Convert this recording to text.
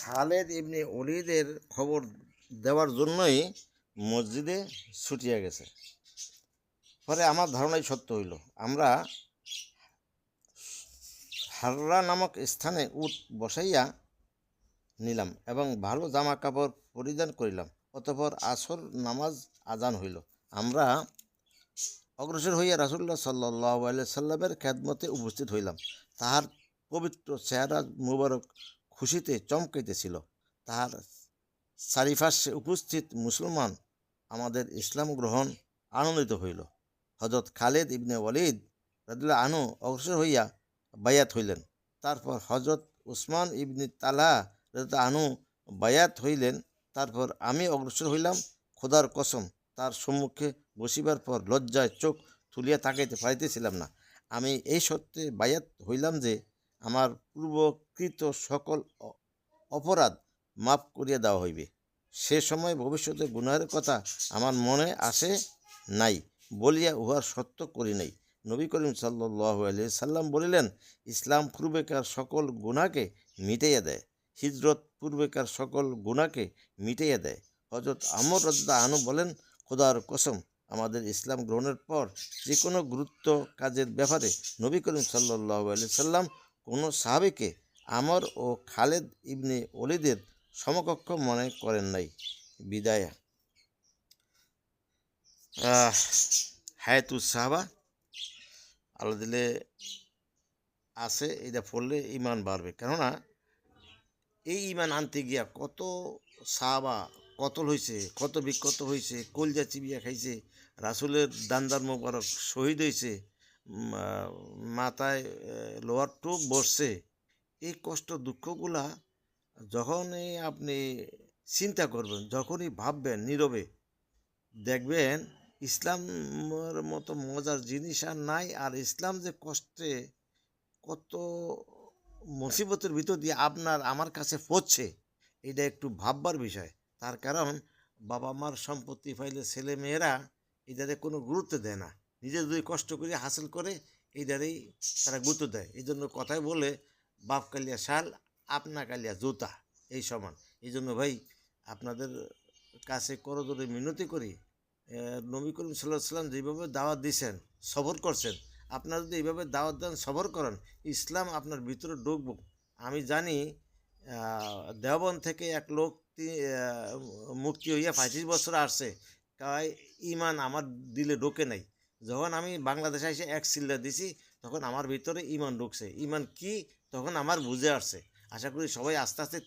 খালেদ ইবনে ওলীদের খবর দেওয়ার জন্যই মসজিদে ছুটিয়া গেছে। পরে আমার ধারণাই সত্য হইল। আমরা হাররা নামক স্থানে উট বসাইয়া নিলাম এবং ভালো জামা কাপড় পরিধান করিলাম। অতঃপর আসর নামাজ আজান হইল। আমরা অগ্রসর হইয়া রাসূলুল্লাহ সাল্লাল্লাহু আলাইহি সাল্লামের খেদমতে উপস্থিত হইলাম। তাহার পবিত্র চেহারা মুবারক খুশিতে চমকাইতেছিল। তাহার চারিপার্শ্বে উপস্থিত মুসলমান আমাদের ইসলাম গ্রহণ আনন্দিত হইল। হযরত খালেদ ইবনে ওলীদ রাদিয়াল্লাহু আনহু অগ্রসর হইয়া বায়াত হইলেন। তারপর হযরত উসমান ইবনে তালহা রাদিয়াল্লাহু আনহু বায়াত হইলেন। তারপর আমি অগ্রসর হইলাম। খোদার কসম, তার সম্মুখে বসিবার পর লজ্জায় চোখ তুলিয়া তাকাইতে পারিতেছিলাম না। আমি এই সত্যে বায়াত হইলাম যে আমার পূর্বকৃত সকল অপরাধ মাফ করিয়া দেওয়া হইবে। সে সময় ভবিষ্যতে গুনাহের কথা আমার মনে আসে নাই বলিয়া উহার সত্য করি নাই। নবী করিম সাল্লাল্লাহু আলাইহি সাল্লাম বলিলেন, ইসলাম পূর্বেকার সকল গুনাহকে মিটাইয়া দেয়, হিজরত পূর্বেকার সকল গুনাহকে মিটাইয়া দেয়। হযরত আমর রাদিয়াল্লাহু আনহু বলেন, খোদার কসম, আমাদের ইসলাম গ্রহণের পর যে কোনো গুরুত্ব কাজের ব্যাপারে নবী করিম সাল্লাল্লাহু আলাইহি সাল্লাম কোনো সাহাবীকে আমর ও খালেদ ইবনে ওলীদের সমকক্ষ মনে করেন নাই। বিদায়। হায়াতুস সাহাবা আল্লাহ দিলে আছে, এটা পড়লে ইমান বাড়বে। কেননা এই ইমান আনতে গিয়া কত সাহাবা কতল হয়েছে, কত বিক্ষত হয়েছে, কলজা চিবিয়া খাইছে, রাসূলের দান্দার মোবারক শহীদ হয়েছে, মাথায় লোহার টোপ বসছে। এই কষ্ট দুঃখগুলা যখনই আপনি চিন্তা করবেন, যখনই ভাববেন নীরবে, দেখবেন ইসলামের মতো মজার জিনিস আর নাই। আর ইসলাম যে কষ্টে কত মুসিবতের ভিতর দিয়ে আপনার আমার কাছে পড়ছে, এটা একটু ভাববার বিষয়। তার কারণ বাবা মার সম্পত্তি পাইলে ছেলে মেয়েরা এটারে কোনো গুরুত্ব দেয় না। নিজে যদি কষ্ট করে হাসিল করে এইটারেই তারা গুরুত্ব দেয়। এই জন্য কথায় বলে, বাপ কালিয়া শাল, আপনা কালিয়া জুতা, এই সমান। এই জন্য ভাই আপনাদের কাছে করজোড়ে মিনতি করি, নবী করিম সাল্লাল্লাহু আলাইহি সাল্লাম যেভাবে দাওয়াত দিয়েছেন, সবর করছেন, আপনারা যদি এইভাবে দাওয়াত দেন, সবর করেন, ইসলাম আপনার ভিতরে ঢুকব। আমি জানি দেওবন্দ থেকে এক লোক মুক্তি হইয়া 25 বছর আসছে, তাই ইমান আমার দিলে ঢোকে নাই। যখন আমি বাংলাদেশে এসে এক চিল্লা দিছি, তখন আমার ভিতরে ইমান ঢুকছে। ইমান কি তখন আমার বুঝে আসছে। আশা করি সবাই আস্তে আস্তে